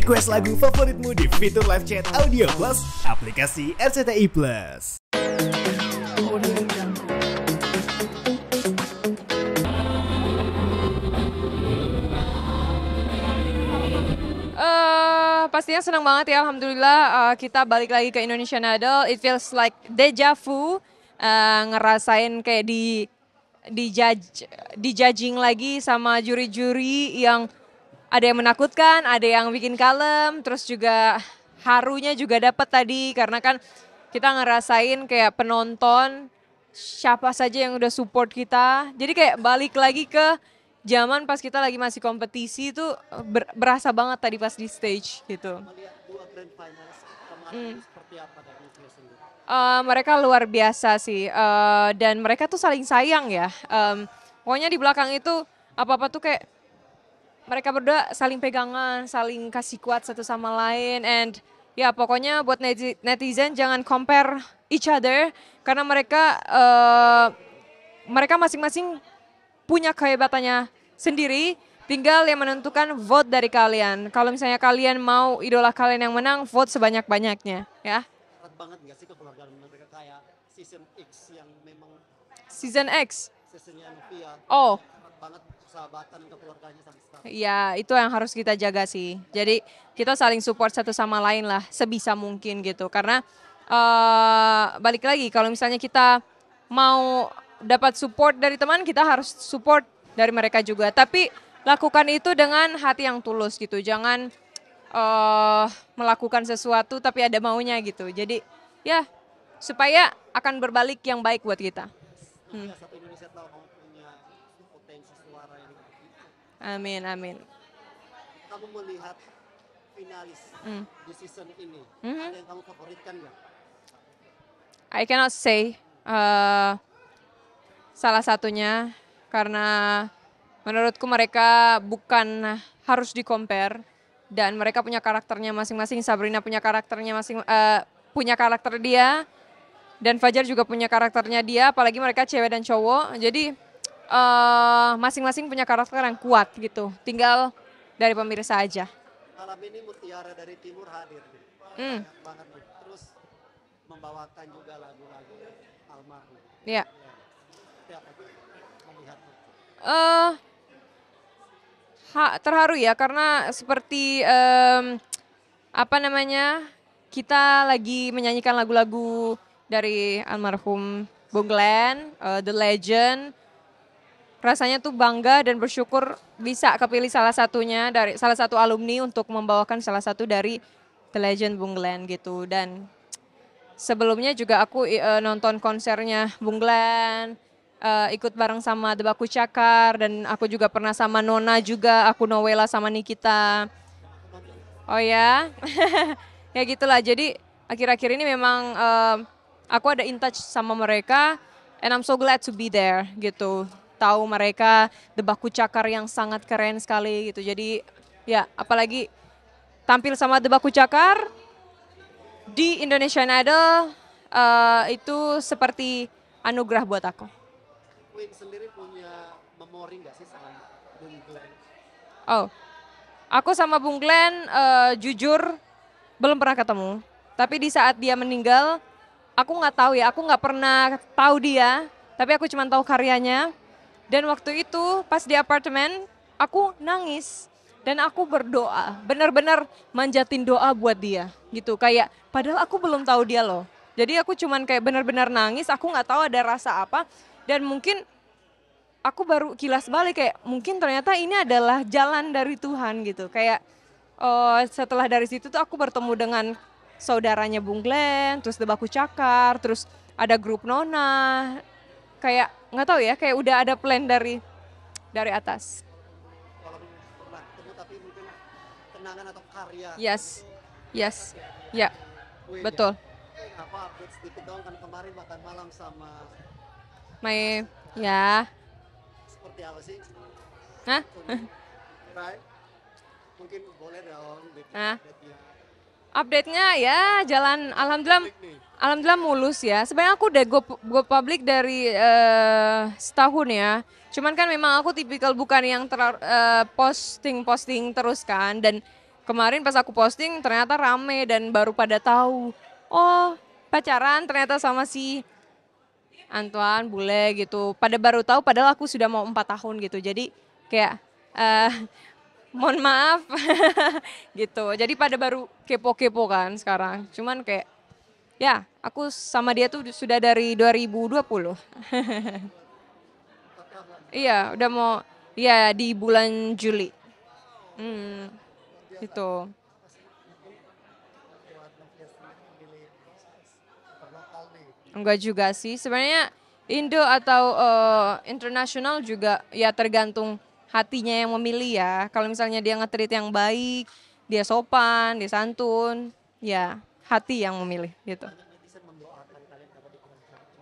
Request lagu favoritmu di fitur live chat Audio Plus, aplikasi RCTI Plus. Pastinya senang banget ya, alhamdulillah kita balik lagi ke Indonesian Idol. It feels like deja vu, ngerasain kayak di judging lagi sama juri-juri yang ada yang menakutkan, ada yang bikin kalem, terus juga harunya juga dapat tadi karena kan kita ngerasain kayak penonton siapa saja yang udah support kita. Jadi kayak balik lagi ke zaman pas kita lagi masih kompetisi itu berasa banget tadi pas di stage gitu. Melihat dua grand finals kemarin seperti apa dari Nuklia sendiri? Mereka luar biasa sih dan mereka tuh saling sayang ya. Pokoknya di belakang itu apa-apa tuh kayak mereka berdua saling pegangan, saling kasih kuat satu sama lain, and ya pokoknya buat netizen jangan compare each other karena mereka masing-masing punya kehebatannya sendiri, tinggal yang menentukan vote dari kalian. Kalau misalnya kalian mau idola kalian yang menang, vote sebanyak-banyaknya ya. Berat banget gak sih kekeluargaan mereka kayak season X yang memang Season X? seasonnya Nuklia. Oh. Berat banget persahabatan kekeluarganya sampai sekarang. Ya itu yang harus kita jaga sih. Jadi kita saling support satu sama lain lah sebisa mungkin gitu. Karena balik lagi kalau misalnya kita mau dapat support dari teman, kita harus support dari mereka juga. Tapi lakukan itu dengan hati yang tulus gitu. Jangan melakukan sesuatu tapi ada maunya gitu. Jadi ya supaya akan berbalik yang baik buat kita. Satu Indonesia tahu kamu punya potensi suara yang begitu. Amin, amin. Kamu melihat finalis di season ini, ada yang kamu favoritkan gak? I cannot say salah satunya karena menurutku mereka bukan harus di-compare dan mereka punya karakternya masing-masing. Sabrina punya karakternya punya karakter dia dan Fajar juga punya karakternya dia, apalagi mereka cewek dan cowok. Jadi masing-masing punya karakter yang kuat gitu. Tinggal dari pemirsa aja. Malam ini Mutiara dari Timur hadir. Banyak banget nih. Terus membawakan juga lagu-lagu almarhum. Iya. Seperti apa tuh melihatnya? Terharu ya karena seperti kita lagi menyanyikan lagu-lagu dari almarhum Bung Glenn, The Legend. Rasanya tuh bangga dan bersyukur bisa kepilih salah satunya dari salah satu alumni untuk membawakan salah satu dari The Legend Bung Glenn gitu. Dan sebelumnya juga aku nonton konsernya Bung Glenn, ikut bareng sama The Baku Cakar, dan aku juga pernah sama Nona juga, aku Nowela sama Nikita. Oh ya, ya gitulah. Jadi akhir-akhir ini memang aku ada in touch sama mereka, and I'm so glad to be there gitu. Tahu mereka The Baku Cakar yang sangat keren sekali gitu. Jadi ya apalagi tampil sama The Baku Cakar di Indonesian Idol itu seperti anugerah buat aku. Queen sendiri punya memori nggak sih sama Bung Glenn? Oh, aku sama Bung Glenn jujur belum pernah ketemu. Tapi di saat dia meninggal, aku nggak tahu ya, aku nggak pernah tahu dia. Tapi aku cuma tahu karyanya. Dan waktu itu pas di apartemen, aku nangis. Dan aku berdoa, benar-benar manjatin doa buat dia gitu. Kayak padahal aku belum tahu dia loh. Jadi aku cuman kayak benar-benar nangis, aku nggak tahu ada rasa apa. Dan mungkin aku baru kilas balik kayak mungkin ternyata ini adalah jalan dari Tuhan gitu. Kayak setelah dari situ tuh aku bertemu dengan saudaranya Bung Glenn, terus The Baku Cakar, terus ada grup Nona. Kayak nggak tahu ya, kayak udah ada plan dari atas. Kalau pernah ketemu tapi mungkin kenangan atau karya. Yes, yes, ya, Queen betul. Ya. Apa update sedikit dong, kan kemarin makan malam sama Ya, seperti apa sih? hah? Right? Mungkin boleh dong bikin Hah? update-nya. Update-nya ya jalan, alhamdulillah mulus ya. Sebenarnya aku udah go public dari setahun ya. Cuman kan memang aku tipikal bukan yang posting terus kan. Dan kemarin pas aku posting ternyata rame dan baru pada tahu. Oh pacaran ternyata sama si Antoine bule gitu. Pada baru tahu padahal aku sudah mau 4 tahun gitu. Jadi kayak mohon maaf gitu. Jadi pada baru kepo-kepo kan sekarang. Cuman kayak ya aku sama dia tuh sudah dari 2020. Iya udah mau ya di bulan Juli. Gitu. Enggak juga sih, sebenarnya Indo atau internasional juga ya tergantung hatinya yang memilih ya. Kalau misalnya dia nge-treat yang baik, dia sopan, dia santun, ya hati yang memilih gitu.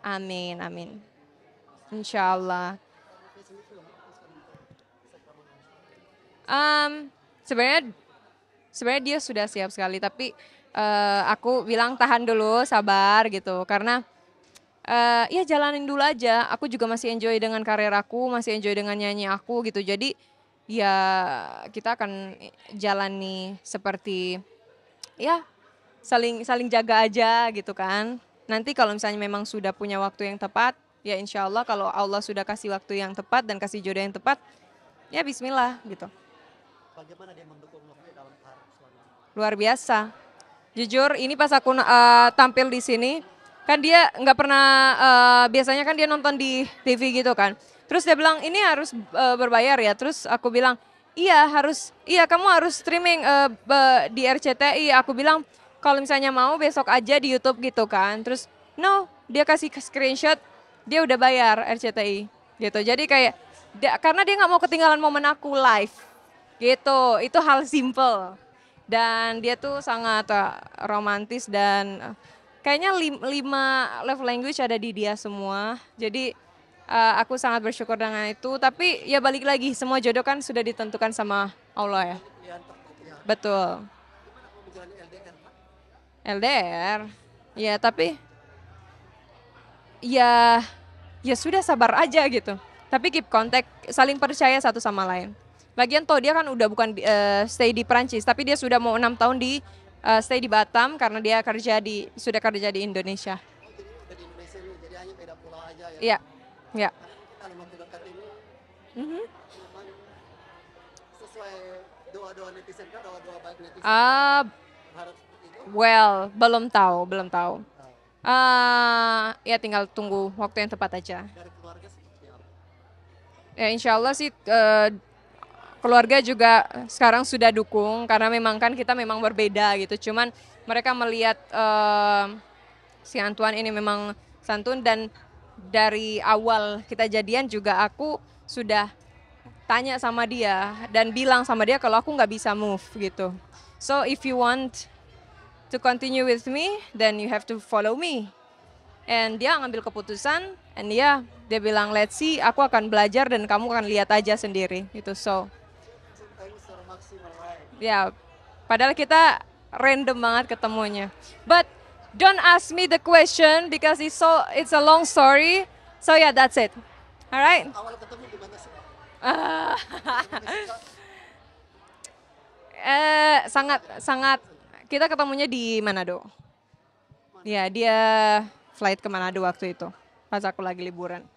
Amin, amin. Insya Allah. Sebenarnya sebenarnya dia sudah siap sekali, tapi aku bilang tahan dulu, sabar gitu, karena ya jalanin dulu aja. Aku juga masih enjoy dengan karir aku, masih enjoy dengan nyanyi aku gitu. Jadi ya kita akan jalani seperti ya saling saling jaga aja gitu kan. Nanti kalau misalnya memang sudah punya waktu yang tepat, ya insya Allah kalau Allah sudah kasih waktu yang tepat dan kasih jodoh yang tepat, ya bismillah gitu. Bagaimana dia mendukung Novi dalam karir suami? Luar biasa. Jujur ini pas aku tampil di sini, kan dia nggak pernah, biasanya kan dia nonton di TV gitu kan. Terus dia bilang ini harus berbayar ya, terus aku bilang iya harus, iya kamu harus streaming di RCTI. Aku bilang kalau misalnya mau besok aja di YouTube gitu kan. Terus no, dia kasih screenshot, dia udah bayar RCTI gitu. Jadi kayak karena dia nggak mau ketinggalan momen aku live gitu, itu hal simple. Dan dia tuh sangat romantis dan kayaknya 5 love language ada di dia semua. Jadi aku sangat bersyukur dengan itu. Tapi ya balik lagi, semua jodoh kan sudah ditentukan sama Allah ya. Betul. LDR. Ya tapi ya sudah sabar aja gitu. Tapi keep contact, saling percaya satu sama lain. Lagian toh dia kan udah bukan stay di Prancis, tapi dia sudah mau 6 tahun di stay di Batam karena dia sudah kerja di Indonesia. Oh, jadi udah di Indonesia nih, jadi hanya beda pulau aja ya. Iya, iya. Karena kita waktu dekat ini memang sesuai doa-doa netizen kan, doa-doa baik netizen. Harus seperti itu. Well, belum tahu. Ya tinggal tunggu waktu yang tepat aja. Dari keluarga seperti apa? Ya insya Allah sih keluarga juga sekarang sudah dukung karena memang kan kita memang berbeda gitu. Cuman mereka melihat si Antoine ini memang santun dan dari awal kita jadian juga aku sudah tanya sama dia dan bilang sama dia kalau aku nggak bisa move gitu. So if you want to continue with me, then you have to follow me. And dia ngambil keputusan, and dia bilang let's see, aku akan belajar dan kamu akan lihat aja sendiri gitu. So ya, padahal kita random banget ketemunya. But don't ask me the question because it's a long story. So yeah, that's it. Alright. Awal ketemu gimana sih? Sangat kita ketemunya di Manado. Ya, dia flight ke Manado waktu itu. Pas aku lagi liburan.